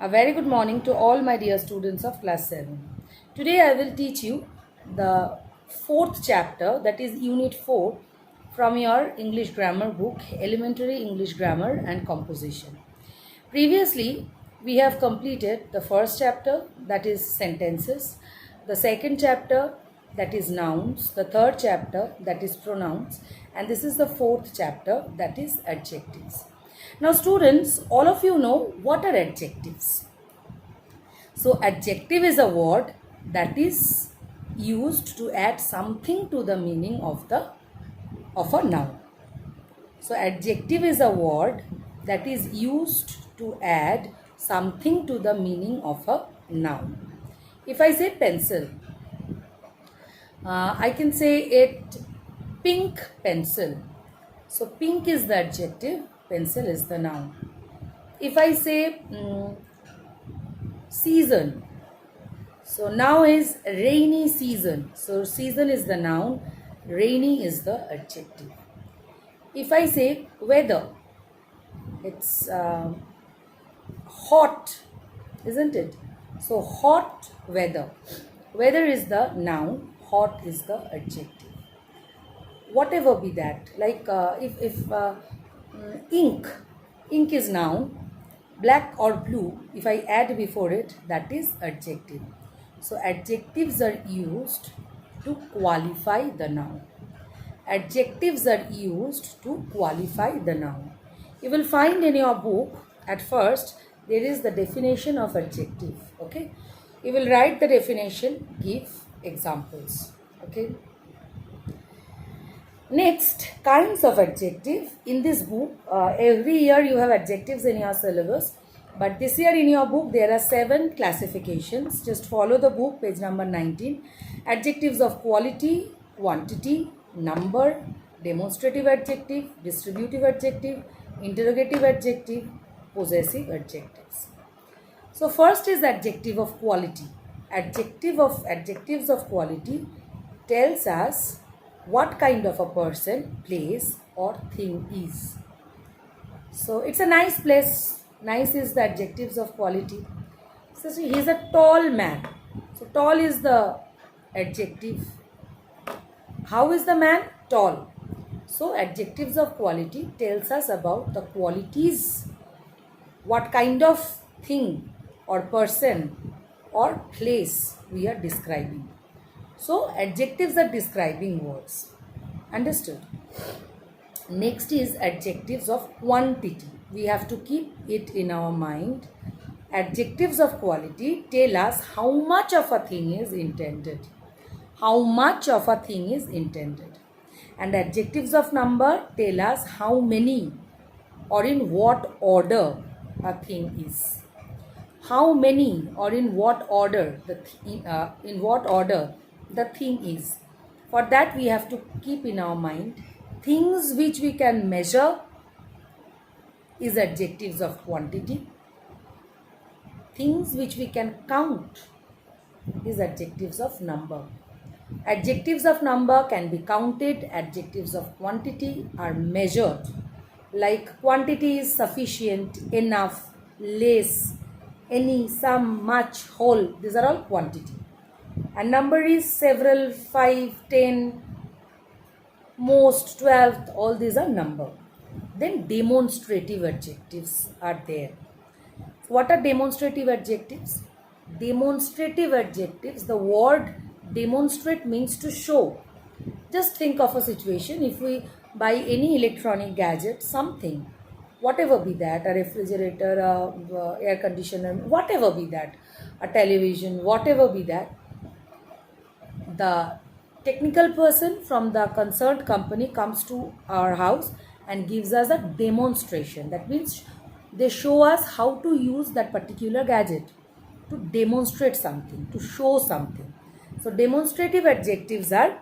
A very good morning to all my dear students of class 7. Today I will teach you the fourth chapter, that is unit 4, from your English grammar book, Elementary English Grammar and Composition. Previously, we have completed the first chapter, that is sentences, the second chapter, that is nouns, the third chapter, that is pronouns, and this is the fourth chapter, that is adjectives. Now students, all of you know what are adjectives. So adjective is a word that is used to add something to the meaning of a noun. So adjective is a word that is used to add something to the meaning of a noun. If I say pencil, I can say it pink pencil. So pink is the adjective, pencil is the noun. If I say season, so now is rainy season. So season is the noun, rainy is the adjective. If I say weather, it's hot, isn't it? So hot weather. Weather is the noun, hot is the adjective. Whatever be that, like if ink is noun, black or blue, if I add before it, that is adjective. So adjectives are used to qualify the noun. Adjectives are used to qualify the noun. You will find in your book at first there is the definition of adjective. Okay, you will write the definition, give examples. Okay. Next, kinds of adjective. In this book, every year you have adjectives in your syllabus. But this year in your book, there are 7 classifications. Just follow the book, page number 19. Adjectives of quality, quantity, number, demonstrative adjective, distributive adjective, interrogative adjective, possessive adjectives. So first is adjective of quality. Adjectives of quality tells us what kind of a person, place or thing is. So it's a nice place. Nice is the adjectives of quality. So see, he's a tall man. So tall is the adjective. How is the man? Tall. So adjectives of quality tells us about the qualities, what kind of thing or person or place we are describing. So adjectives are describing words. Understood? Next is adjectives of quantity. We have to keep it in our mind. Adjectives of quality tell us how much of a thing is intended. How much of a thing is intended. And adjectives of number tell us how many or in what order a thing is. How many or in what order the thing is. For that we have to keep in our mind things which we can measure is adjectives of quantity. Things which we can count is adjectives of number. Adjectives of number can be counted. Adjectives of quantity are measured. Like quantity is sufficient, enough, less, any, some, much, whole. These are all quantity. And number is several, 5, 10, most, 12th, all these are number. Then demonstrative adjectives are there. What are demonstrative adjectives? Demonstrative adjectives, the word demonstrate means to show. Just think of a situation, if we buy any electronic gadget, something, whatever be that, a refrigerator, a air conditioner, whatever be that, a television, whatever be that, the technical person from the concerned company comes to our house and gives us a demonstration. That means they show us how to use that particular gadget, to demonstrate something, to show something. So demonstrative adjectives are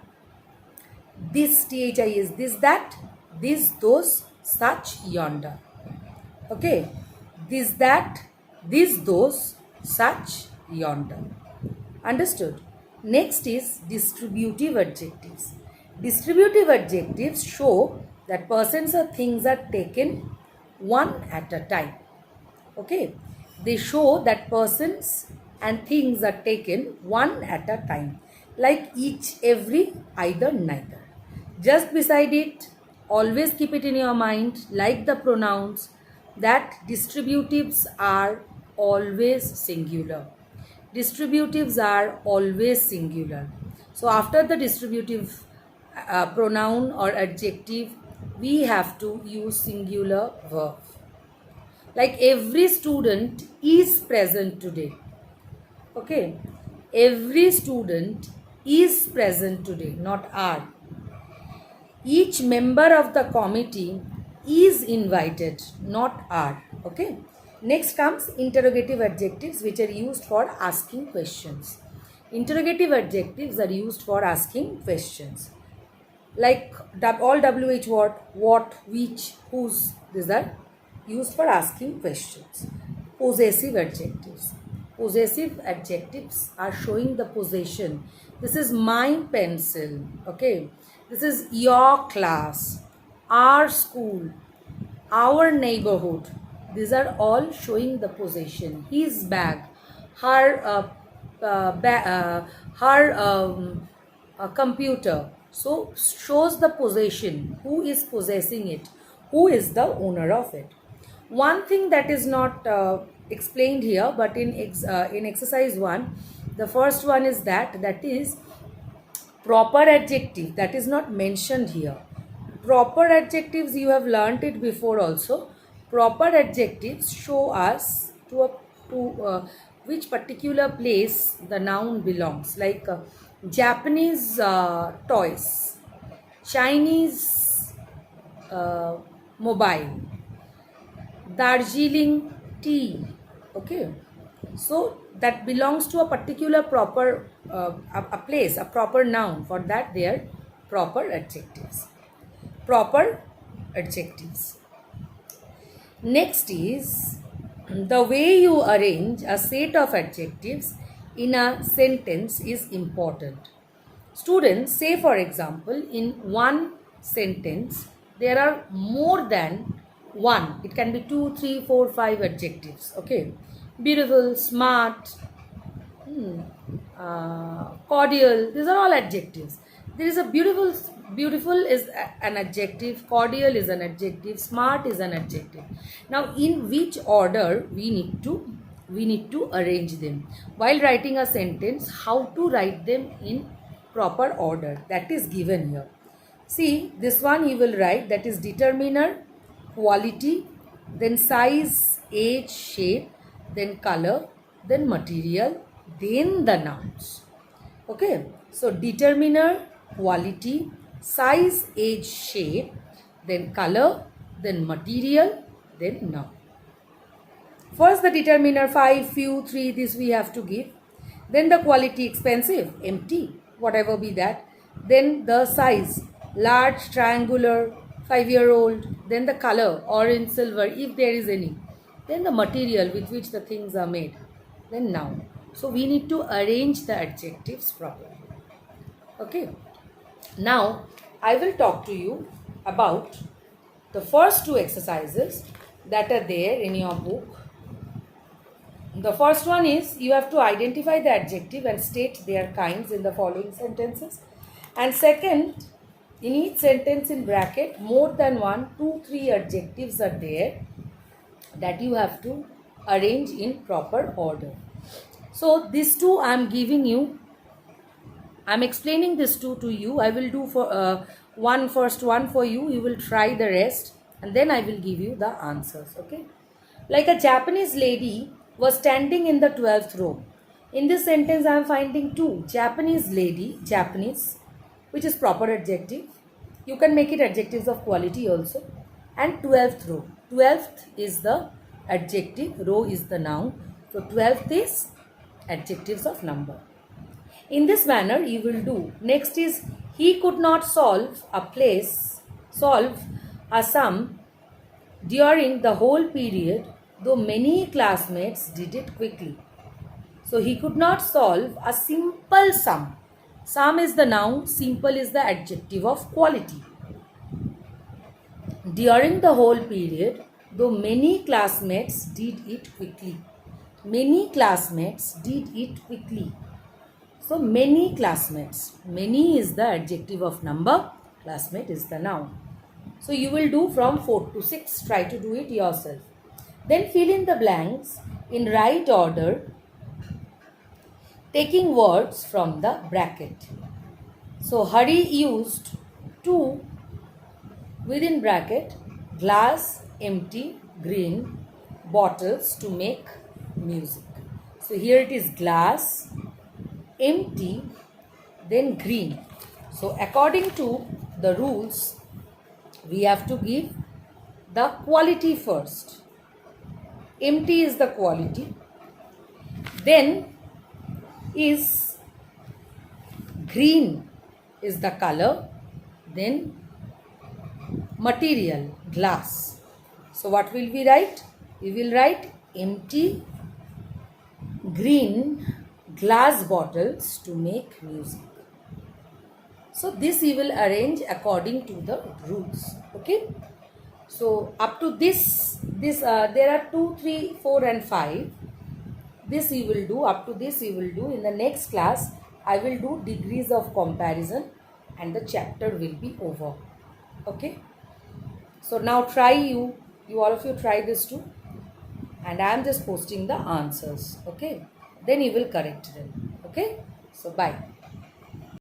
this, thi is this, that, this, those, such, yonder. Okay, this, that, this, those, such, yonder. Understood? Next is distributive adjectives. Distributive adjectives show that persons or things are taken one at a time. Okay. They show that persons and things are taken one at a time, like each, every, either, neither. Just beside it, always keep it in your mind, like the pronouns, that distributives are always singular. Distributives are always singular. So after the distributive pronoun or adjective, we have to use singular verb. Like every student is present today. Okay, every student is present today, not are. Each member of the committee is invited, not are. Okay, next comes interrogative adjectives, which are used for asking questions. Interrogative adjectives are used for asking questions, like all WH what, which, whose. These are used for asking questions. Possessive adjectives. Possessive adjectives are showing the possession. This is my pencil. Okay. This is your class, our school, our neighborhood. These are all showing the possession. His bag, her computer. So shows the possession. Who is possessing it? Who is the owner of it? One thing that is not explained here, but in exercise 1, the first one is that is proper adjective. That is not mentioned here. Proper adjectives, you have learnt it before also. Proper adjectives show us to which particular place the noun belongs, like Japanese toys, Chinese mobile, Darjeeling tea. Okay, so that belongs to a particular proper a place, a proper noun. For that they are proper adjectives. Proper adjectives. Next is the way you arrange a set of adjectives in a sentence is important. Students, say for example, in one sentence there are more than one. It can be 2, 3, 4, 5 adjectives. Okay, beautiful, smart, cordial. These are all adjectives. There is a beautiful is an adjective, cordial is an adjective, smart is an adjective. Now in which order we need to arrange them while writing a sentence? How to write them in proper order, that is given here. See, this one you will write, that is determiner, quality, then size, age, shape, then color, then material, then the nouns. Okay, so determiner, quality, size, age, shape, then color, then material, then noun. First the determiner, 5, few, 3, this we have to give. Then the quality, expensive, empty, whatever be that. Then the size, large, triangular, 5-year-old. Then the color, orange, silver, if there is any. Then the material with which the things are made. Then noun. So we need to arrange the adjectives properly. Okay. Now I will talk to you about the first two exercises that are there in your book. The first one is you have to identify the adjective and state their kinds in the following sentences. And second, in each sentence in bracket, more than 1, 2, 3 adjectives are there that you have to arrange in proper order. So these two I am giving you. I am explaining this two to you. I will do for first one for you. You will try the rest and then I will give you the answers. Okay. Like a Japanese lady was standing in the 12th row. In this sentence I am finding two. Japanese lady, Japanese, which is proper adjective. You can make it adjectives of quality also. And 12th row. 12th is the adjective, row is the noun. So 12th is adjectives of number. In this manner you will do. Next is he could not solve a sum during the whole period, though many classmates did it quickly. So he could not solve a simple sum. Sum is the noun, simple is the adjective of quality. During the whole period, though many classmates did it quickly. Many classmates did it quickly. So many classmates. Many is the adjective of number. Classmate is the noun. So you will do from 4 to 6. Try to do it yourself. Then fill in the blanks in right order, taking words from the bracket. So Hari used two within bracket glass, empty, green bottles to make music. So here it is glass, empty, then green. So according to the rules, we have to give the quality first. Empty is the quality, then is green is the color, then material glass. So what will we write? We will write empty green glass bottles to make music. So this you will arrange according to the rules. Okay. So up to this there are 2, 3, 4 and 5. This you will do, up to this you will do. In the next class I will do degrees of comparison and the chapter will be over. Okay. So now try you all of you try this too, and I am just posting the answers. Okay. Then you will correct them. Okay. So bye.